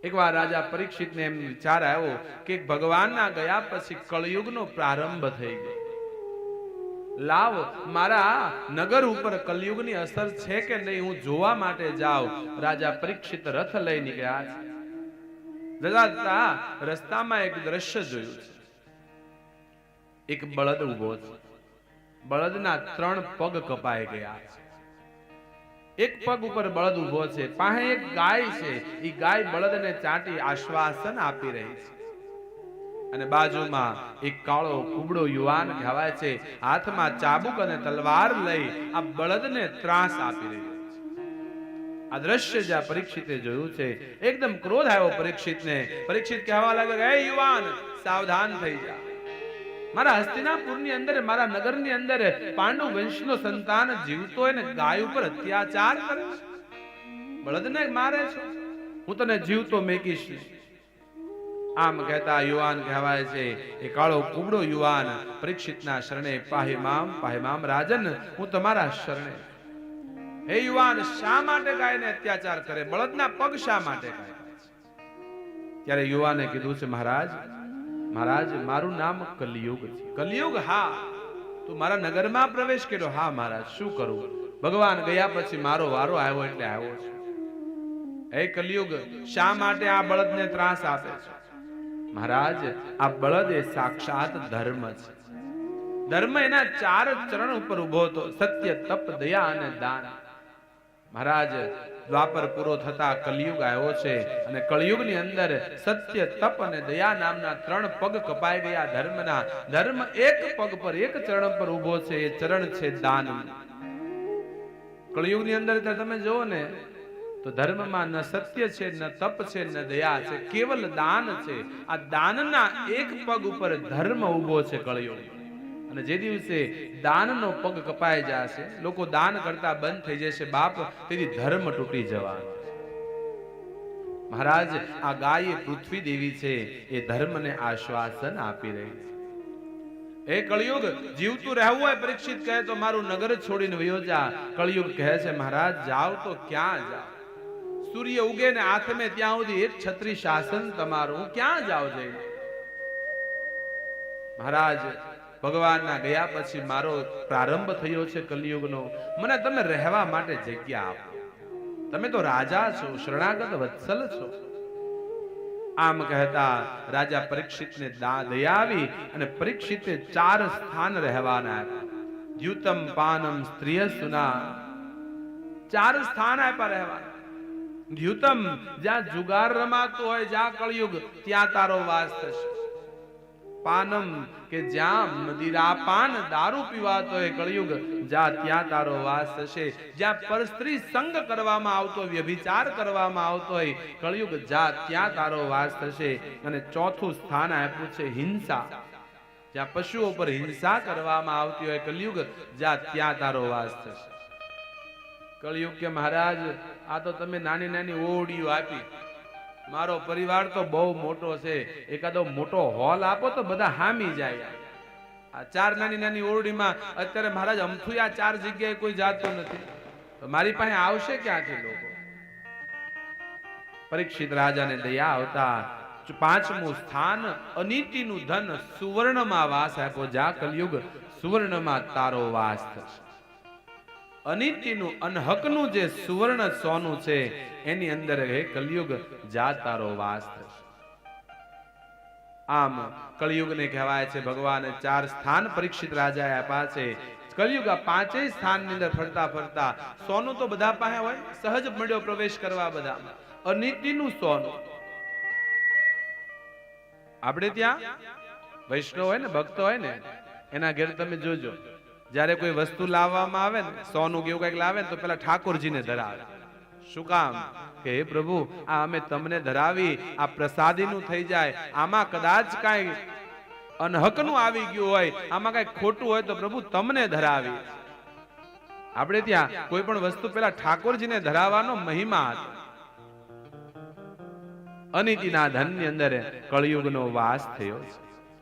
એકવાર રાજા પરીક્ષિતને એમ વિચાર આવ્યો કે ભગવાનના ગયા પછી કળયુગનો પ્રારંભ થઈ ગયો. લાવ મારા નગર ઉપર કલયુગની અસર છે કે નહીં હું જોવા માટે જાઉં. રાજા પરીક્ષિત રથ લઈ નીકળ્યા છે. જતા રસ્તામાં એક દ્રશ્ય જોયું છે. એક બળદ ઉભો છે. બળદના 3 પગ કપાઈ ગયા છે. એક પગ ઉપર બળદ ઉભો છે. પાસે એક ગાય છે. એ ગાય બળદને ચાટી આશ્વાસન આપી રહી છે. અને બાજુમાં એક કાળો કુબડો યુવાન કહેવાય છે, હાથમાં ચાબુક અને તલવાર લઈ આ બળદને ત્રાસ આપી રહ્યો છે. આ દ્રશ્ય જ્યાં પરીક્ષિતે જોયું છે, એકદમ ક્રોધ આવ્યો પરીક્ષિતને. પરીક્ષિત કહેવા લાગ્યો, હે યુવાન, સાવધાન થઈ જા. મારા હસ્તિનાપુરની અંદર, મારા નગરની અંદર પાંડુ વંશનો સંતાન જીવતો હોય ને ગાય ઉપર અત્યાચાર કરે છે, બળદને મારે છે, હું તને જીવતો મેકીશ નહીં. આમ કહેતા યુવાન કહેવાય છે, એ કાળો કુબડો યુવાન પરીક્ષિતના શરણે, પાહિમામ રાજન, હું તમારા શરણે. હે યુવાન, શા માટે ગાયને અત્યાચાર કરે? બળદના પગ શા માટે કાપે છે? ત્યારે યુવાને કીધું છે, મહારાજ, મારું નામ કલિયુગ છે. કલિયુગ? હા. તું મારા નગરમાં પ્રવેશ કર્યો? હા મહારાજ. શું કરું? ભગવાન ગયા પછી મારો વારો આવ્યો એટલે આવ્યો છું. હે કલિયુગ, શા માટે આ બળદને ત્રાસ આપે છે? મહારાજ, આ બળદ એ સાક્ષાત ધર્મ છે. ધર્મ એના 4 ચરણ ઉપર ઉભો હતો: સત્ય, તપ, દયા અને દાન. મહારાજ, દ્વાપર પૂરો થતા કલિયુગ આવ્યો છે અને કળિયુગની અંદર સત્ય, તપ અને દયા નામના 3 પગ કપાઈ ગયા ધર્મના. ધર્મ એક પગ પર, એક ચરણ પર ઉભો છે. એ ચરણ છે દાન. કળિયુગની અંદર તમે જુઓ ને તો ધર્મમાં ન સત્ય છે, ન તપ છે, ન દયા છે, કેવલ દાન છે. આ દાનના એક પગ ઉપર ધર્મ ઉભો છે કળિયુગ. અને જે દિવસે દાનનો પગ કપાઈ જશે, લોકો દાન કરતા બંધ થઈ જશે બાપ, તેથી ધર્મ તૂટી જવાનો. મહારાજ, આ ગાય પૃથ્વી દેવી છે, એ ધર્મને આશ્વાસન આપી રહી છે. એ કળિયુગ, જીવતું રહેવું હોય પરીક્ષિત કહે તો મારું નગર છોડીને વયો જા. કળિયુગ કહે છે, મહારાજ જાવ તો ક્યાં જાવ? સૂર્ય ઉગે ને આથમે ત્યાં સુધી એક છત્રી શાસન તમારું, હું ક્યાં જાવ જઈ? મહારાજ, ભગવાનના ગયા પછી મારો પ્રારંભ થયો છે કલિયુગનો. મને તમે રહેવા માટે જગ્યા આપો. તમે તો રાજા છો, શરણાગત વત્સલ છો. આમ કહેતા રાજા પરીક્ષિતને દયા આવી અને પરીક્ષિતે 4 સ્થાન રહેવાના આપ્યા. દ્યુતમ, પાનમ, સ્ત્રીય સુના, 4 સ્થાન આપ્યા રહેવાના. દ્યુતમ, જ્યાં જુગાર રમાતો હોય, જ્યાં કળિયુગ, ત્યાં તારો વાસ થશે. પાનમ, કે જ્યાં મદિરાપાન દારૂ પીવાતો હોય કળિયુગ, જ્યાં ત્યાં તારો વાસ થશે. જ્યાં પરસ્ત્રી સંગ કરવામાં આવતો, વ્યભિચાર કરવામાં આવતો હોય કળિયુગ, જ્યાં ત્યાં તારો વાસ થશે. અને 4થું સ્થાન આપ્યું છે હિંસા. જ્યાં પશુઓ પર હિંસા કરવામાં આવતી હોય કળિયુગ, જ્યાં ત્યાં તારો વાસ થશે. કળિયુગ કે મહારાજ, આ તો તમે નાની નાની ઓરડીઓ આપી, મારો પરિવાર તો બહુ મોટો છે, એકાદો મોટો હોલ આપો તો બધા હામી જાય. આ 4 નાની નાની ઓરડીમાં અત્યારે મહારાજ અમથું આ 4 જગ્યાએ કોઈ જાતું નથી, તો મારી પાસે આવશે ક્યાંથી લોકો? પરીક્ષિત રાજાને દયા આવતા 5મું સ્થાન અનીતિનું ધન, સુવર્ણમાં વાસ આપ્યો. જા કલયુગ, સુવર્ણમાં તારો વાસ થશે. અનિતિનું, અનહકનું જે સુવર્ણ સોનું છે એની અંદર હે કલયુગ, જા તારો વાસ થશે. આમ કળિયુગને કહેવાય છે ભગવાને 4 સ્થાન પરીક્ષિત રાજાએ આપ્યા છે. કળિયુગ આ 5 સ્થાનની અંદર ફરતા ફરતા, સોનું તો બધા પાસે હોય, સહજ મળ્યો પ્રવેશ કરવા બધામાં. અનિતિનું સોનું આપણે ત્યાં વૈષ્ણવ હોય ને, ભક્ત હોય ને, એના ઘેર તમે જોજો, જ્યારે કોઈ વસ્તુ લાવવામાં આવે ને, સોનું કેવું કઈક લાવે ને, તો પેલા ઠાકોરજીને ધરાવે. શું કામ? કે હે પ્રભુ, આ અમે તમને ધરાવી, આ પ્રસાદીનું થઈ જાય. આમાં કદાચ કાંઈ અનહકનું આવી ગયું હોય, આમાં કઈ ખોટું હોય તો પ્રભુ તમને ધરાવી. આપણે ત્યાં કોઈ પણ વસ્તુ પેલા ઠાકોરજીને ધરાવવાનો મહિમા હતો. અનિતિના ધનની અંદર કળિયુગનો વાસ થયો છે.